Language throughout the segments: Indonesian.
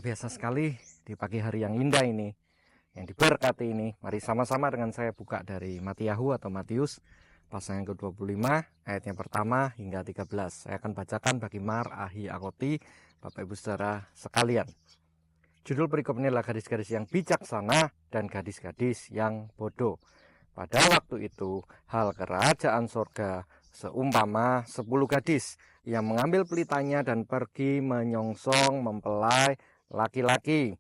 biasa sekali di pagi hari yang indah ini, yang diberkati ini. Mari sama-sama dengan saya buka dari Matiyahu atau Matius pasal yang ke-25 ayat yang pertama hingga 13. Saya akan bacakan bagi Mar Ahi Akoti, Bapak Ibu Saudara sekalian. Judul perikop ini adalah gadis-gadis yang bijaksana dan gadis-gadis yang bodoh. Pada waktu itu, hal kerajaan sorga seumpama 10 gadis yang mengambil pelitanya dan pergi menyongsong mempelai laki-laki.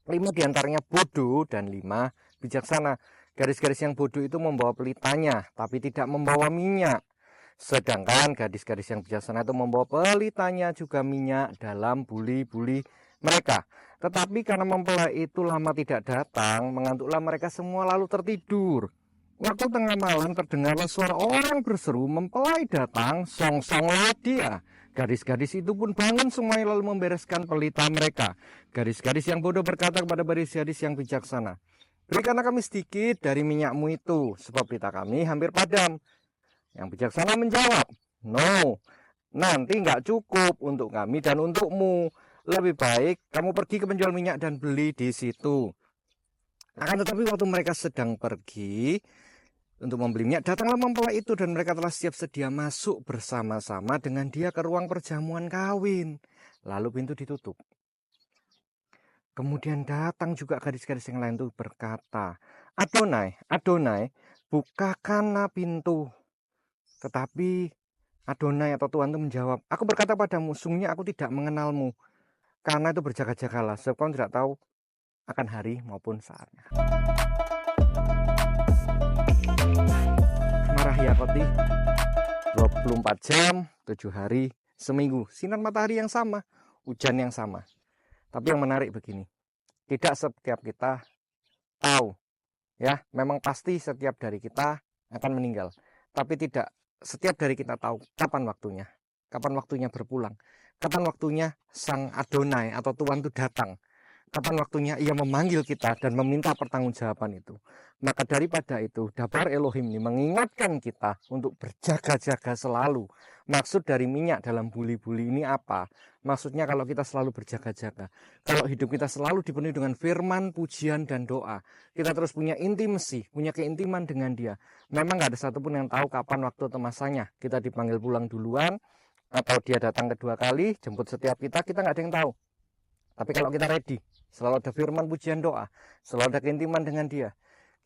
5 diantaranya bodoh dan 5 bijaksana. Gadis-gadis yang bodoh itu membawa pelitanya, tapi tidak membawa minyak. Sedangkan gadis-gadis yang bijaksana itu membawa pelitanya juga minyak dalam buli-buli mereka. Tetapi karena mempelai itu lama tidak datang, mengantuklah mereka semua lalu tertidur. Waktu tengah malam terdengarlah suara orang berseru, "Mempelai datang, songsonglah dia." Gadis-gadis itu pun bangun semuanya lalu membereskan pelita mereka. Gadis-gadis yang bodoh berkata kepada gadis-gadis yang bijaksana, "Berikanlah kami sedikit dari minyakmu itu, sebab pelita kami hampir padam." Yang bijaksana menjawab, "No, nanti nggak cukup untuk kami dan untukmu. Lebih baik kamu pergi ke penjual minyak dan beli di situ." Akan tetapi waktu mereka sedang pergi untuk membeli minyak, datanglah mempelai itu dan mereka telah siap sedia masuk bersama-sama dengan dia ke ruang perjamuan kawin. Lalu pintu ditutup. Kemudian datang juga gadis-gadis yang lain itu berkata, "Adonai, Adonai, bukakanlah pintu." Tetapi Adonai atau Tuhan itu menjawab, "Aku berkata padamu, sungguhnya aku tidak mengenalmu. Karena itu berjaga-jagalah, sebab kamu tidak tahu akan hari maupun saatnya." Marahi Akoti, 24 jam, 7 hari, seminggu. Sinar matahari yang sama, hujan yang sama. Tapi yang menarik begini, tidak setiap kita tahu, ya, memang pasti setiap dari kita akan meninggal. Tapi tidak setiap dari kita tahu kapan waktunya berpulang, kapan waktunya Sang Adonai atau Tuhan itu datang. Kapan waktunya ia memanggil kita dan meminta pertanggungjawaban itu. Maka daripada itu, Dabar Elohim ini mengingatkan kita untuk berjaga-jaga selalu. Maksud dari minyak dalam buli-buli ini apa? Maksudnya kalau kita selalu berjaga-jaga. Kalau hidup kita selalu dipenuhi dengan firman, pujian, dan doa. Kita terus punya intimasi, punya keintiman dengan dia. Memang gak ada satupun yang tahu kapan waktu atau masanya. Kita dipanggil pulang duluan, atau dia datang kedua kali, jemput setiap kita gak ada yang tahu. Tapi kalau kita ready, selalu ada firman, pujian, doa, selalu ada keintiman dengan dia,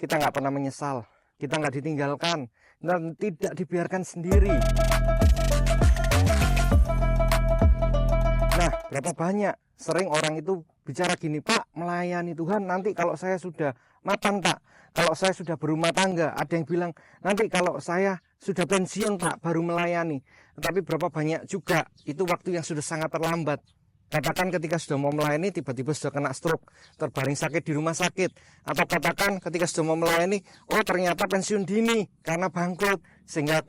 kita nggak pernah menyesal, kita nggak ditinggalkan, dan tidak dibiarkan sendiri. Nah, berapa banyak sering orang itu bicara gini, "Pak, melayani Tuhan nanti kalau saya sudah matang, Pak, kalau saya sudah berumah tangga." Ada yang bilang, "Nanti kalau saya sudah pensiun, Pak, baru melayani." Tetapi berapa banyak juga itu waktu yang sudah sangat terlambat. Katakan ketika sudah mau melayani, tiba-tiba sudah kena stroke, terbaring sakit di rumah sakit. Atau katakan ketika sudah mau melayani, oh ternyata pensiun dini karena bangkrut, sehingga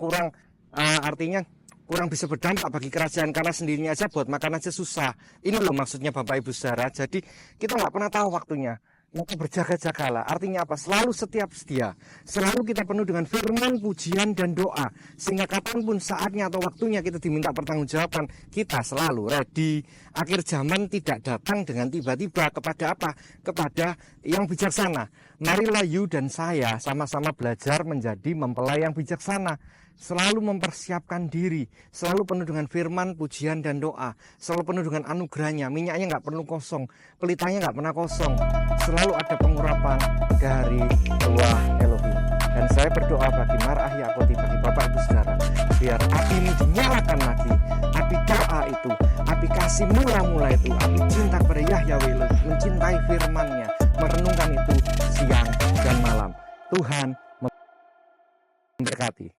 artinya kurang bisa berdampak bagi kerajaan, karena sendirinya aja buat makan aja susah. Ini loh maksudnya Bapak Ibu Saudara. Jadi kita nggak pernah tahu waktunya. Maka berjaga-jagalah. Artinya apa? Selalu setiap sedia. Selalu kita penuh dengan firman, pujian, dan doa. Sehingga kapanpun saatnya atau waktunya kita diminta pertanggungjawaban, kita selalu ready. Akhir zaman tidak datang dengan tiba-tiba. Kepada apa? Kepada yang bijaksana. Marilah you dan saya sama-sama belajar menjadi mempelai yang bijaksana. Selalu mempersiapkan diri, selalu penuh dengan firman, pujian, dan doa, selalu penuh dengan anugerahnya. Minyaknya nggak perlu kosong, pelitanya nggak pernah kosong, selalu ada pengurapan dari Tuhan Elohim. Dan saya berdoa bagi Mar Ahi Akoti, bagi Bapak Ibu Saudara, biar api ini dinyalakan lagi, api doa itu, api kasih mula-mula itu, api cinta kepada Yahweh, mencintai firman-Nya, merenungkan itu siang dan malam. Tuhan memberkati.